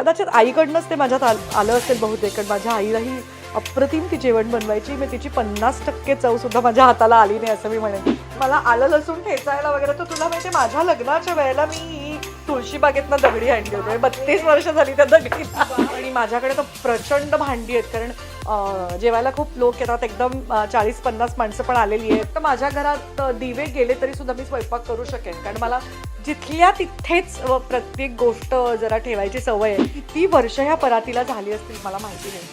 कदाचित आईकडनंच ते माझ्यात आलं असेल बहुतेक, कारण माझ्या आईलाही अप्रतिम ती जेवण बनवायची. मी तिची 50% चव सुद्धा माझ्या हाताला आली नाही असं मी म्हणेन. मला आलं लसूण ठेचायला वगैरे तर तुला माहिती आहे, माझ्या लग्नाच्या वेळेला मी तुळशीबागेतनं दगडी आणली होती. 32 वर्ष झाली त्या दगडीला. आणि माझ्याकडे तर प्रचंड भांडी आहेत, कारण जेवायला खूप लोक येतात, एकदम 40-50 माणसं पण आलेली आहेत. तर माझ्या घरात दिवे गेले तरी सुद्धा मी स्वयंपाक करू शकेन, कारण मला जिथल्या तिथेच प्रत्येक गोष्ट जरा ठेवायची सवय आहे. किती वर्ष ह्या परातीला झाली असतील मला माहिती नाही,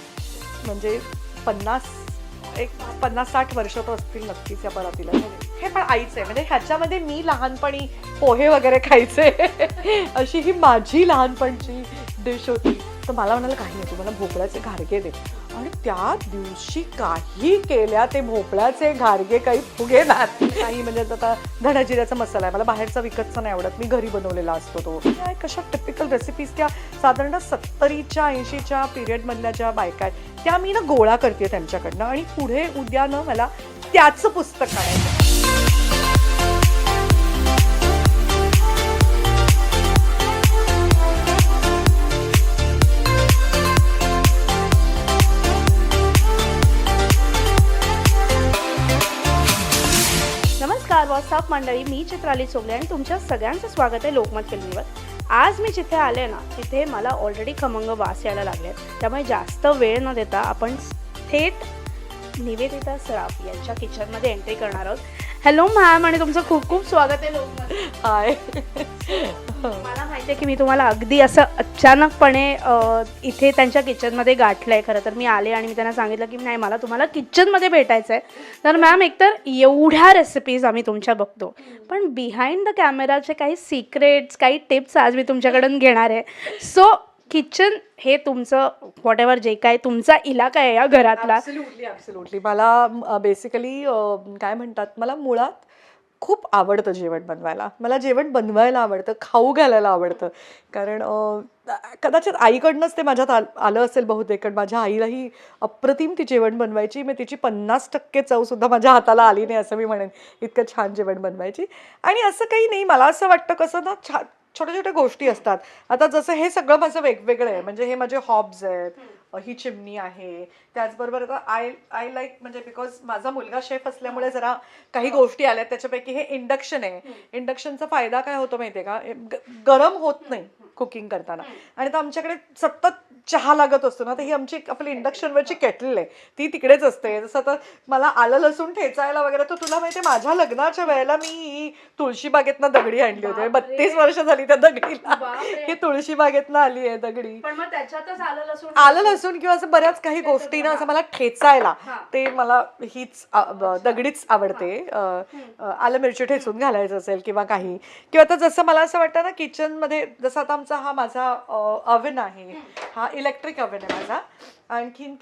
म्हणजे 50-60 वर्ष तर असतील नक्कीच या परातीला. हे पण आईच आहे, म्हणजे ह्याच्यामध्ये मी लहानपणी पोहे वगैरे खायचे अशी ही माझी लहानपणची डिश होती. तर मला म्हणाला काही नाही, तुम्हाला भोपळ्याचे घारगे दे. आणि त्या दिवशी काही केल्या ते भोपळ्याचे घारगे काही फुगेनात. काही म्हणजे आता धणा जिऱ्याचा मसाला आहे, मला बाहेरचा विकतचा नाही आवडत, मी घरी बनवलेला असतो तो. कशा टिपिकल रेसिपीज त्या साधारण 70च्या 80च्या पिरियडमधल्या ज्या बायका आहेत त्या मी ना गोळा करते त्यांच्याकडनं, आणि पुढे उद्या न मला त्याचं पुस्तक काढायचं. नमस्कार व्हॉट्सअप मंडळी, मी चित्राली चोगले आणि तुमच्या सगळ्यांचं स्वागत आहे लोकमत फिल्मीवर. आज मी जिथे आले ना तिथे मला ऑलरेडी खमंग वास यायला लागले, त्यामुळे जास्त वेळ न देता आपण थेट निवेदिता सराफ यांच्या किचनमध्ये एंट्री करणार आहोत. हॅलो मॅम, आणि तुमचं खूप खूप स्वागत आहे लोकमत. हाय. मला माहिती आहे की मी तुम्हाला अगदी असं अचानकपणे इथे त्यांच्या किचनमध्ये गाठलं आहे. खरं तर मी आले आणि मी त्यांना सांगितलं की नाही, मला तुम्हाला किचनमध्ये भेटायचं आहे. तर मॅम, एकतर एवढ्या रेसिपीज आम्ही तुमच्या बघतो, पण बिहाइंड द कॅमेराचे काही सिक्रेट्स, काही टिप्स आज मी तुमच्याकडून घेणार आहे. सो किचन हे तुमचं व्हॉट एव्हर जे काय तुमचा इलाका आहे या घरातला. ॲब्सोल्युटली. मला बेसिकली काय म्हणतात, मला मुळात खूप आवडतं जेवण बनवायला. मला जेवण बनवायला आवडतं, खाऊ घालायला आवडतं, कारण कदाचित आईकडनंच ते माझ्यात आलं असेल बहुतेक, कारण माझ्या आईलाही अप्रतिम ती जेवण बनवायची. मी तिची 50% चव सुद्धा माझ्या हाताला आली नाही असं मी म्हणेन, इतकं छान जेवण बनवायची. आणि असं काही नाही, मला असं वाटतं कसं ना, छोट्या छोट्या गोष्टी असतात. आता जसं हे सगळं माझं वेगवेगळं आहे, म्हणजे हे माझे हॉब्स आहेत, ही चिमणी आहे, त्याचबरोबर आता आय लाईक, म्हणजे बिकॉज माझा मुलगा शेफ असल्यामुळे जरा काही गोष्टी आल्यात. त्याच्यापैकी हे इंडक्शन आहे. इंडक्शनचा फायदा काय होतो माहिती आहे का, गरम होत नाही कुकिंग करताना. आणि आता आमच्याकडे सतत चहा लागत असतो ना, तर ही आमची आपली इंडक्शनवरची केटल आहे, ती तिकडेच असते. जसं आता मला आलं लसूण ठेचायला वगैरे तर तुला माहिती आहे, माझ्या लग्नाच्या वेळेला मी तुळशीबागेतनं दगडी आणली होती. 32 वर्ष झाली त्या दगडीला. ही तुळशीबागेतनं आली आहे दगडी. पण मग त्याच्यातच आलं लसूण किंवा असं बऱ्याच काही गोष्टी ना, असं मला ठेचायला ते मला हीच दगडीच आवडते. आलं मिरची ठेचून घालायचं असेल किंवा काही, किंवा आता जसं मला असं वाटतं ना किचनमध्ये, जसं आता आमचा हा माझा अव्हन आहे, हा इलेक्ट्रिक अव्हन आहे माझा. आणखीन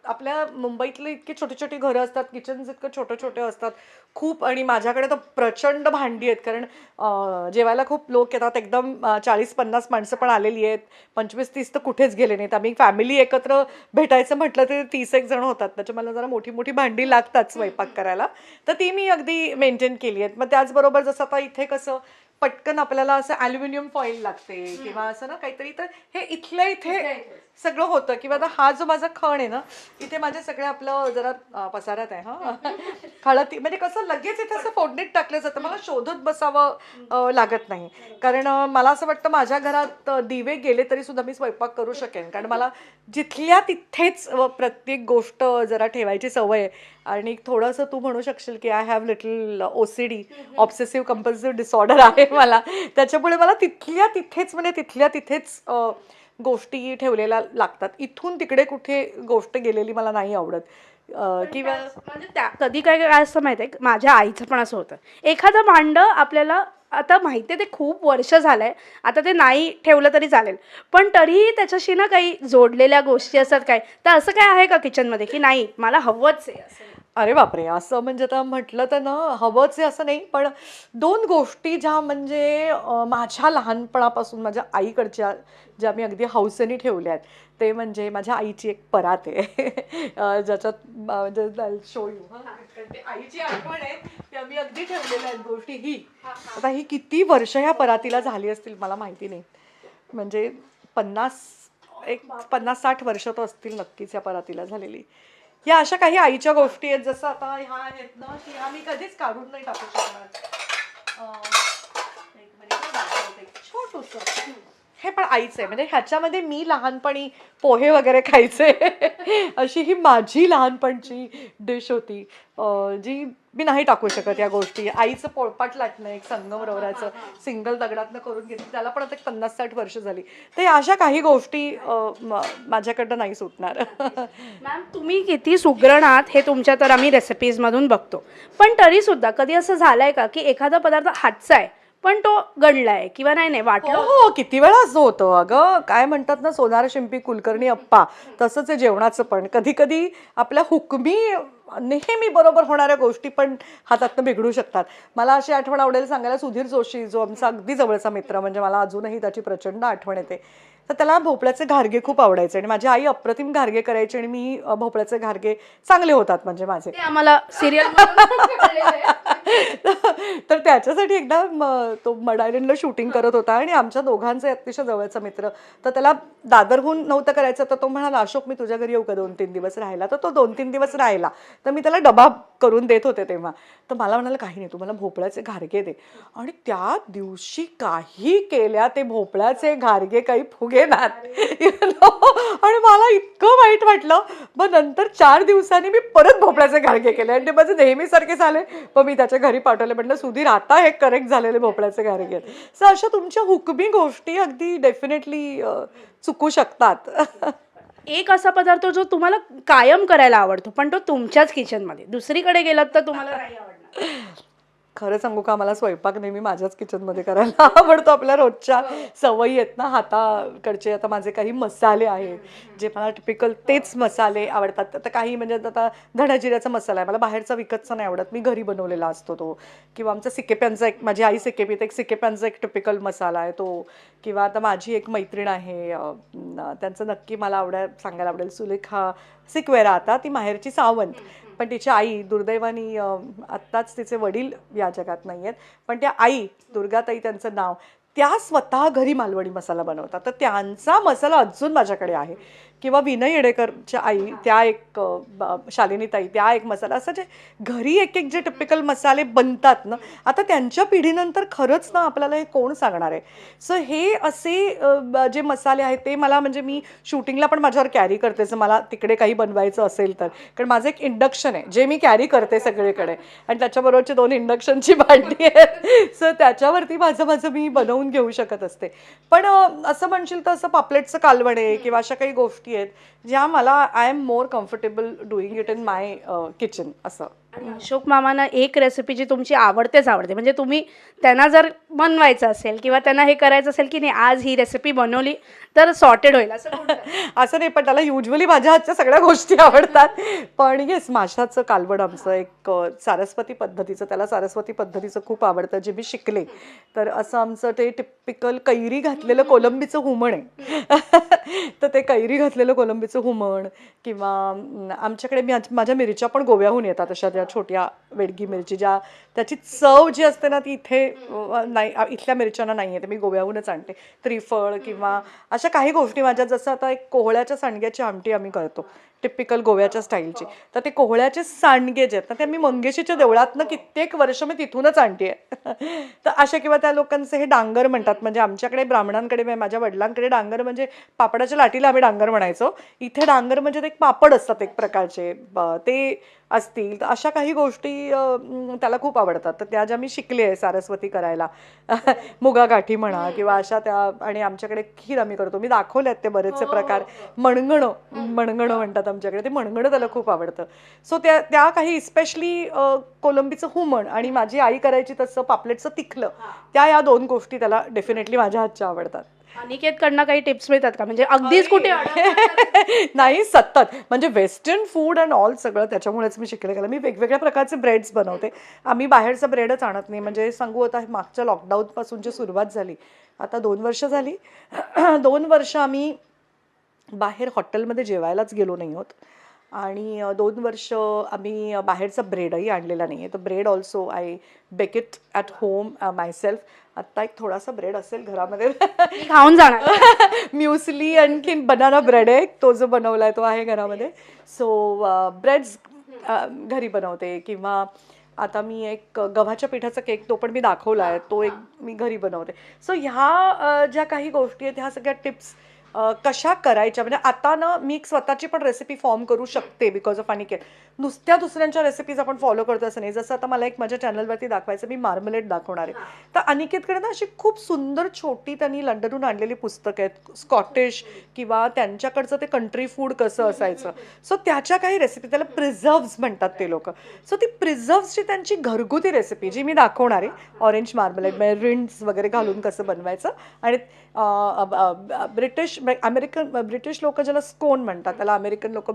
आपल्या मुंबईतले इतके छोटे छोटे घरं असतात, किचन इतकं छोटे छोटे असतात खूप, आणि माझ्याकडे तर प्रचंड भांडी आहेत, कारण जेवायला खूप लोक येतात, एकदम 40-50 माणसं पण आलेली आहेत. 25-30 तर कुठेच गेले नाहीत. आम्ही फॅमिली एकत्र भेटायचं म्हटलं तरी 30 जण होतात, त्याच्या मला जरा मोठी मोठी भांडी लागतात स्वयंपाक करायला, तर ती मी अगदी मेंटेन केली आहेत. मग त्याचबरोबर जसं आता इथे कसं पटकन आपल्याला असं ॲल्युमिनियम फॉईल लागते किंवा असं ना काहीतरी, तर हे इथल्या इथे सगळं होतं. किंवा आता हा जो माझा खण आहे ना, इथे माझे सगळे आपलं जरा पसारात आहे हा हळद, म्हणजे कसं लगेच इथे असं फोडणीत टाकलं जातं, मला शोधत बसावं लागत नाही. कारण मला असं वाटतं माझ्या घरात दिवे गेले तरी सुद्धा मी स्वयंपाक करू शकेन, कारण मला जिथल्या तिथेच प्रत्येक गोष्ट जरा ठेवायची सवय आहे. आणि थोडंसं तू म्हणू शकशील की I have little OCD, obsessive compulsive disorder आहे मला, त्याच्यामुळे मला तिथल्या तिथेच, म्हणजे तिथल्या तिथेच गोष्टी ठेवलेल्या लागतात. इथून तिकडे कुठे गोष्ट गेलेली मला नाही आवडत. किंवा म्हणजे त्या कधी काय काय असं माहिती आहे, माझ्या आईचं पण असं होतं, एखादं भांडं आपल्याला आता माहिती आहे ते खूप वर्ष झालंय, आता ते नाही ठेवलं तरी चालेल, पण तरीही त्याच्याशी ना काही जोडलेल्या गोष्टी असतात. काय तर असं काय आहे का किचनमध्ये की नाही मला हवंच आहे असं? अरे बापरे, असं म्हणजे आता म्हटलं तर ना, हवंच आहे असं नाही, पण 2 गोष्टी ज्या म्हणजे माझ्या लहानपणापासून माझ्या आईकडच्या, ज्या मी अगदी हौसेने ठेवल्या आहेत, ते म्हणजे माझ्या आईची एक परात आहे ज्याच्यात म्हणजे शो यू, ते आईची आठवण आहे, ते आम्ही अगदी ठेवलेल्या आहेत गोष्टी. ही आता ही किती वर्ष ह्या परातीला झाली असतील मला माहिती नाही, म्हणजे 50 एक 50-60 वर्ष तर असतील नक्कीच या परातीला झालेली. या अशा काही आईच्या गोष्टी आहेत, जसं आता ह्या आहेत ना, की ह्या मी कधीच काढून नाही टाकू शकणार. एक मिनिट दाखवते. छोटूसं हे पण आईच आहे, म्हणजे ह्याच्यामध्ये मी लहानपणी पोहे वगैरे खायचे अशी ही माझी लहानपणची डिश होती, जी मी नाही टाकू शकत. या गोष्टी आईचं पोळपाट लाटणं, एक संगमरवराचं सिंगल दगडातनं करून घेतलं, त्याला पण आता 50-60 वर्ष झाली. तर या अशा काही गोष्टी माझ्याकडनं नाही सुटणार. मॅम तुम्ही किती सुगरण आहात हे तुमच्या तर आम्ही रेसिपीजमधून बघतो, पण तरी सुद्धा कधी असं झालंय का की एखादा पदार्थ हातचा आहे पण तो गणलाय किंवा नाही वाटलं? हो, किती वेळा असं होतं अगं. काय म्हणतात ना, सोनार शिंपी कुलकर्णी अप्पा, तसंच आहे जेवणाचं पण. कधी कधी आपल्या हुकमी नेहमी बरोबर होणाऱ्या गोष्टी पण हातातनं बिघडू शकतात. मला अशी आठवण आवडेल सांगायला, सुधीर जोशी जो आमचा अगदी जवळचा मित्र, म्हणजे मला अजूनही त्याची प्रचंड आठवण येते. तर त्याला भोपळ्याचे घारगे खूप आवडायचे आणि माझी आई अप्रतिम घारगे करायची आणि मी भोपळ्याचे घारगे चांगले होतात म्हणजे माझे. ते आम्हाला सिरियल तर त्याच्यासाठी एकदा तो मड आयलंडला शूटिंग करत होता आणि आमच्या दोघांचे अतिशय जवळचा मित्र. तर त्याला दादरहून नव्हतं करायचं, तर तो म्हणाला, अशोक मी तुझ्या घरी येऊ का 2-3 दिवस राहायला? तर तो 2-3 दिवस राहिला. तर मी त्याला डबा करून देत होते तेव्हा. तर मला म्हणाला, काही नाही, तुम्हाला भोपळ्याचे घारगे दे. आणि त्या दिवशी काही केल्या ते भोपळ्याचे घारगे काही फुगेनात. आणि मला इतकं वाईट वाटलं. मग नंतर 4 दिवसांनी मी परत भोपळ्याचे घारगे केले आणि ते माझे नेहमीसारखे झाले. मग मी त्याच्या घरी पाठवले, म्हटलं सुधीर आता हे करेक्ट झालेले भोपळ्याचे घारगे आहेत. सो अशा तुमच्या हुकमी गोष्टी अगदी डेफिनेटली चुकू शकतात. एक असा पदार्थ जो तुम्हाला कायम करायला आवडतो पण तो तुमच्याच किचनमध्ये, दुसरीकडे गेलात तर तुम्हाला नाही आवडणार? खरं सांगू का, मला स्वयंपाक नेहमी माझ्याच किचनमध्ये करायला आवडतो. आपल्या रोजच्या सवयी आहेत ना हाताकडचे. आता माझे काही मसाले आहेत जे मला टिपिकल तेच मसाले आवडतात. आता काही म्हणजे आता धणाजिऱ्याचा मसाला आहे, मला बाहेरचा विकतचा नाही आवडत, मी घरी बनवलेला असतो तो. किंवा आमचा सिकेप्यांचा एक, माझी आई सिकेपी, तर एक सिकेप्यांचा एक टिपिकल मसाला आहे तो. किंवा आता माझी एक मैत्रीण आहे, त्यांचं नक्की मला सांगायला आवडेल, सुलेखा सिक्वेरा. आता ती माहेरची सावंत, पण तिची आई दुर्दैवाने आत्ताच तिचे वडील या जगात नाही आहेत, पण त्या आई दुर्गाताई त्यांचं नाव, त्या स्वतः घरी मालवणी मसाला बनवतात. तर त्यांचा मसाला अजून माझ्याकडे आहे. किंवा विनय येडेकरच्या आई, त्या एक शालिनीताई, त्या एक मसाला, असं जे घरी एक एक जे टिपिकल मसाले बनतात ना, आता त्यांच्या पिढीनंतर खरंच ना आपल्याला हे कोण सांगणार आहे. सो हे असे जे मसाले आहेत ते मला, म्हणजे मी शूटिंगला पण माझ्यावर कॅरी करते जर मला तिकडे काही बनवायचं असेल तर. कारण माझं एक इंडक्शन आहे जे मी कॅरी करते सगळीकडे, आणि त्याच्याबरोबरची 2 इंडक्शनची भांडी आहेत. सो त्याच्यावरती माझं मी बनवून घेऊ शकत असते. पण असं म्हणशील तर असं पापलेटचं कालवण आहे किंवा अशा काही गोष्टी आहेत ज्या मला, I am more comfortable doing it in my kitchen असं. अशोक मामांना एक रेसिपी जी तुमची आवडते, म्हणजे तुम्ही त्यांना जर बनवायचं असेल किंवा त्यांना हे करायचं असेल की नाही आज ही रेसिपी बनवली तर सॉर्टेड होईल, असं असं नाही, पण त्याला युजली माझ्या हातच्या सगळ्या गोष्टी आवडतात. पण येस, माशाचं कालवण आमचं एक सारस्वती पद्धतीचं, त्याला सारस्वती पद्धतीचं खूप आवडतं जे मी शिकले. तर असं आमचं ते टिपिकल कैरी घातलेलं कोलंबीचं हुमण आहे. तर ते कैरी घातलेलं कोलंबीचं हुमण, किंवा आमच्याकडे माझ्या मिरच्या पण गोव्याहून येतात, अशा ज्या छोट्या वेडगी मिरची, ज्या त्याची चव जी असते ना ती इथे नाही, इथल्या मिरच्यांना नाही येते, मी गोव्याहूनच आणते. त्रिफळ किंवा अशा काही गोष्टी माझ्या, जसं आता एक कोहळ्याच्या सांडग्याची आमटी आम्ही करतो टिपिकल गोव्याच्या स्टाईलची. तर ते कोहळ्याचे सांडगे जे आहेत ना ते मी मंगेशीच्या देवळातनं कित्येक वर्ष मी तिथूनच आणते. तर अशा, किंवा त्या लोकांचे हे डांगर म्हणतात, म्हणजे आमच्याकडे ब्राह्मणांकडे, माझ्या वडिलांकडे डांगर म्हणजे पापडाच्या लाटीला आम्ही डांगर म्हणायचो. इथे डांगर म्हणजे ते एक पापड असतात एक प्रकारचे, ते असतील. तर अशा काही गोष्टी त्याला खूप आवडतात. तर त्या ज्या मी शिकले आहे सारस्वती करायला, मुगागाठी म्हणा किंवा अशा त्या. आणि आमच्याकडे खीर आम्ही करतो, मी दाखवले आहेत ते बरेचसे प्रकार. मणगणं म्हणतात आमच्याकडे, ते मणगणं त्याला खूप आवडतं. सो त्या काही स्पेशली कोलंबीचं हुमण आणि माझी आई करायची तसं पापलेटचं तिखलं, या 2 गोष्टी त्याला डेफिनेटली माझ्या हातच्या आवडतात. अनिकेतकडनं काही टिप्स मिळतात का, म्हणजे अगदीच कुठे नाही, सतत म्हणजे वेस्टर्न फूड अँड ऑल सगळं त्याच्यामुळेच मी शिकले गेलं. मी वेगवेगळ्या प्रकारचे ब्रेड्स बनवते. आम्ही बाहेरचा ब्रेडच आणत नाही. म्हणजे सांगू, आता मागच्या लॉकडाऊनपासूनची सुरुवात झाली, आता 2 वर्ष झाली. 2 वर्ष आम्ही बाहेर हॉटेलमध्ये जेवायलाच गेलो नाही आहोत. आणि 2 वर्ष आम्ही बाहेरचा ब्रेडही आणलेला नाही आहे. तर bread also I bake it at home myself. आत्ता एक थोडासा ब्रेड असेल घरामध्ये. मी खाऊन जाणार. म्युसली आणखीन बनाना ब्रेड आहे तो जो बनवला आहे तो आहे घरामध्ये. सो ब्रेड्स घरी बनवते. किंवा आता मी एक गव्हाच्या पिठाचा केक तो पण मी दाखवला आहे, तो एक मी घरी बनवते. सो ह्या ज्या काही गोष्टी आहेत ह्या सगळ्या टिप्स कशा करायच्या, म्हणजे आता ना मी एक स्वतःची पण रेसिपी फॉर्म करू शकते बिकॉज ऑफ अनिकेत. नुसत्या दुसऱ्यांच्या रेसिपीज आपण फॉलो करतो असं नाही. जसं आता मला एक माझ्या चॅनलवरती दाखवायचं, मी मार्मलेट दाखवणार आहे. तर अनिकेतकडे ना अशी खूप सुंदर छोटी त्यांनी लंडनहून आणलेली पुस्तकं आहेत, स्कॉटिश किंवा त्यांच्याकडचं ते कंट्री फूड कसं असायचं. सो त्याच्या काही रेसिपी, त्याला प्रिझर्व्स म्हणतात ते लोक. सो ती प्रिझर्व्सची त्यांची घरगुती रेसिपी जी मी दाखवणार आहे, ऑरेंज मार्मलेट म्हणजे रिंड्स वगैरे घालून कसं बनवायचं. आणि ब्रिटिश लोक ज्याला स्कोन म्हणतात, त्याला अमेरिकन लोक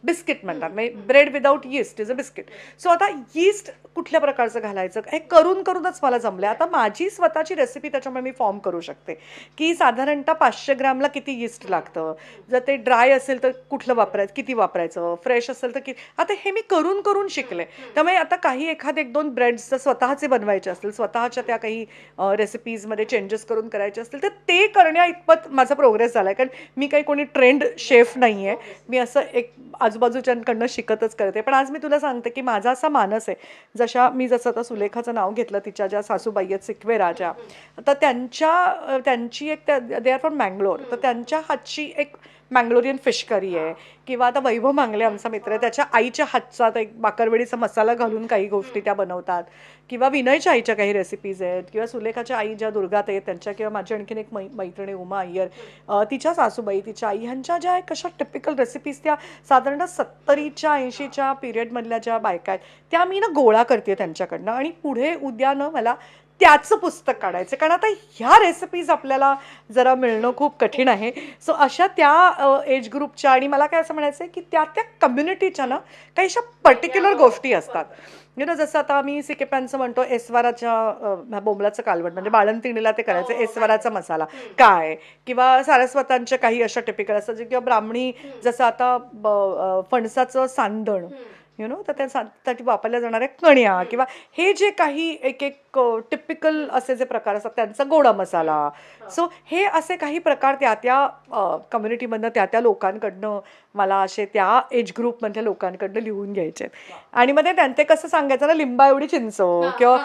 बिस्किट म्हणतात. म्हणजे bread without yeast is a biscuit. So आता यीस्ट कुठल्या प्रकारचं घालायचं हे करूनच मला जमलं. आता माझी स्वतःची रेसिपी त्याच्यामुळे मी फॉर्म करू शकते की साधारणतः 500 ग्रॅमला किती यीस्ट लागतं, जर ते ड्राय असेल तर कुठलं वापरायचं, किती वापरायचं, फ्रेश असेल तर किती. आता हे मी करून शिकले. त्यामुळे आता काही एखादे 1-2 ब्रेड्स जर स्वतःचे बनवायचे असतील, स्वतःच्या त्या काही रेसिपीजमध्ये चेंजेस करून करायचे असतील तर ते करण्या इतपत माझा प्रोग्रेस झाला आहे. कारण मी काही कोणी ट्रेंड शेफ नाही आहे, मी असं एक आजूबाजूच्यांकडनं शिकतच करते. पण आज मी तुला सांगते की माझा असा मानस आहे, जसं आता सुलेखाचं नाव घेतलं, तिच्या ज्या सासूबाई आहेत सिक्वेरा ज्या, तर त्यांची एक दे आर फ्रॉम मँगलोर, तर त्यांच्या हातची एक मँगलोरियन फिश करी आहे. किंवा आता वैभव मांगले आमचा मित्र आहे, त्याच्या आईच्या हातचा एक बाकरवडीचा मसाला घालून काही गोष्टी त्या बनवतात. किंवा विनयच्या आईच्या काही रेसिपीज आहेत, किंवा सुलेखाच्या आई ज्या दुर्गात आहेत त्यांच्या, किंवा माझी आणखीन एक मैत्रिणी उमा अय्यर, तिच्या सासूबाई, तिच्या आई, ह्यांच्या ज्या एक अशा टिपिकल रेसिपीज त्या साधारण 70च्या 80च्या पिरियडमधल्या ज्या बायका आहेत त्या मी ना गोळा करते त्यांच्याकडनं. आणि पुढे उद्या न मला त्याचं पुस्तक काढायचं, कारण आता ह्या रेसिपीज आपल्याला जरा मिळणं खूप कठीण आहे. सो अशा त्या एज ग्रुपच्या, आणि मला काय असं म्हणायचं आहे की त्या कम्युनिटीच्या ना काही अशा पर्टिक्युलर गोष्टी असतात. जसं आता आम्ही सिकेप्यांचं म्हणतो एस्वाराच्या बोंबलाचं कालवण, म्हणजे बाळंतिणीला ते करायचं एस्वाराचा मसाला काय, किंवा सारस्वतांच्या काही अशा टिपिकल असतात जे, किंवा ब्राह्मणी जसं आता फणसाचं सांदण तर त्यासाठी वापरल्या जाणाऱ्या कण्या, किंवा हे जे काही एक टिपिकल असे जे प्रकार असतात त्यांचा गोडा मसाला. सो हे असे काही प्रकार त्या कम्युनिटीमधनं त्या लोकांकडनं मला असे त्या एज ग्रुपमधल्या लोकांकडनं लिहून घ्यायचे. आणि मग ते कसं सांगायचं ना, लिंबा एवढी चिंच किंवा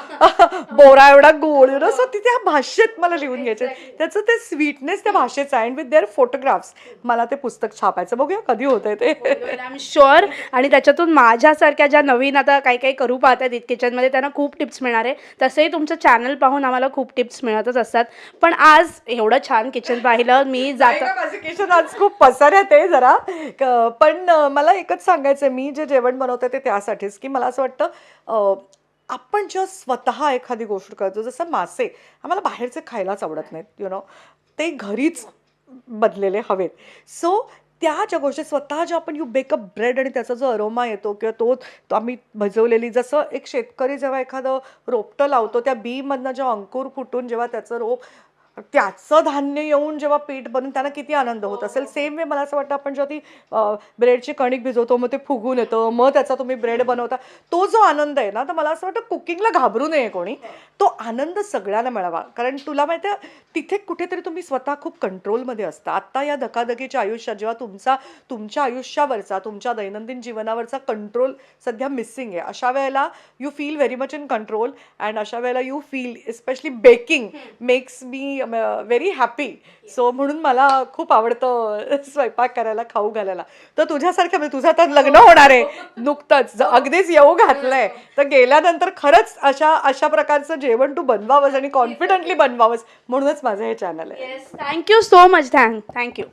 बोरा एवढा गोड, सो ती त्या भाषेत मला लिहून घ्यायचे. त्याचं ते स्वीटनेस त्या भाषेचं आहे. अँड विथ देअर फोटोग्राफ्स मला ते पुस्तक छापायचं. बघूया कधी होतंय ते. I am sure. आणि त्याच्यातून माझ्यासारख्या ज्या नवीन आता काही करू पाहतात किचनमध्ये त्यांना खूप टिप्स मिळणार आहे. तसंही तुमचं चॅनल पाहून आम्हाला खूप टिप्स मिळतच असतात. पण आज एवढं छान किचन पाहिलं, मी माझं किचन आज खूप पसाऱ्यात आहे जरा. पण मला एकच सांगायचं, मी जे जेवण बनवते ते त्यासाठीच की मला असं वाटतं आपण जेव्हा स्वतः एखादी गोष्ट करतो, जसं मासे आम्हाला बाहेरचे खायलाच आवडत नाहीत, ते घरीच बनलेले हवेत. सो त्या ज्या गोष्टी स्वतः ज्या आपण बेक अ ब्रेड आणि त्याचा जो अरोमा येतो, किंवा तो आम्ही भजवलेली, जसं एक शेतकरी जेव्हा एखादं रोपटं लावतो, त्या बीमधनं जेव्हा अंकुर फुटून जेव्हा त्याचं रोप, त्याचं धान्य येऊन जेव्हा पीठ बनून त्यांना किती आनंद होत असेल. सेम वे मला असं वाटतं आपण जेव्हा ती ब्रेडची कणिक भिजवतो, मग ते फुगून येतं, मग त्याचा तुम्ही ब्रेड बनवता, तो जो आनंद आहे ना, तर मला असं वाटतं कुकिंगला घाबरू नये कोणी, तो आनंद सगळ्यांना मिळावा. कारण तुला माहिती आहे तिथे कुठेतरी तुम्ही स्वतः खूप कंट्रोलमध्ये असता. आत्ता या धकाधकीच्या आयुष्यात जेव्हा तुमच्या आयुष्यावरचा, तुमच्या दैनंदिन जीवनावरचा कंट्रोल सध्या मिसिंग आहे, अशा वेळेला you feel very much in control. And अशा वेळेला you feel especially baking makes me very happy. So म्हणून मला खूप आवडतं स्वयंपाक करायला, खाऊ घालायला. तर तुझ्यासारखं, म्हणजे तुझं तर लग्न होणार आहे नुकतंच, अगदीच येऊ घातलंय, तर गेल्यानंतर खरंच अशा प्रकारचं जेवण तू बनवावंस आणि कॉन्फिडंटली बनवावंस, म्हणूनच माझं हे चॅनल आहे. Thank you so much. थँक्यू.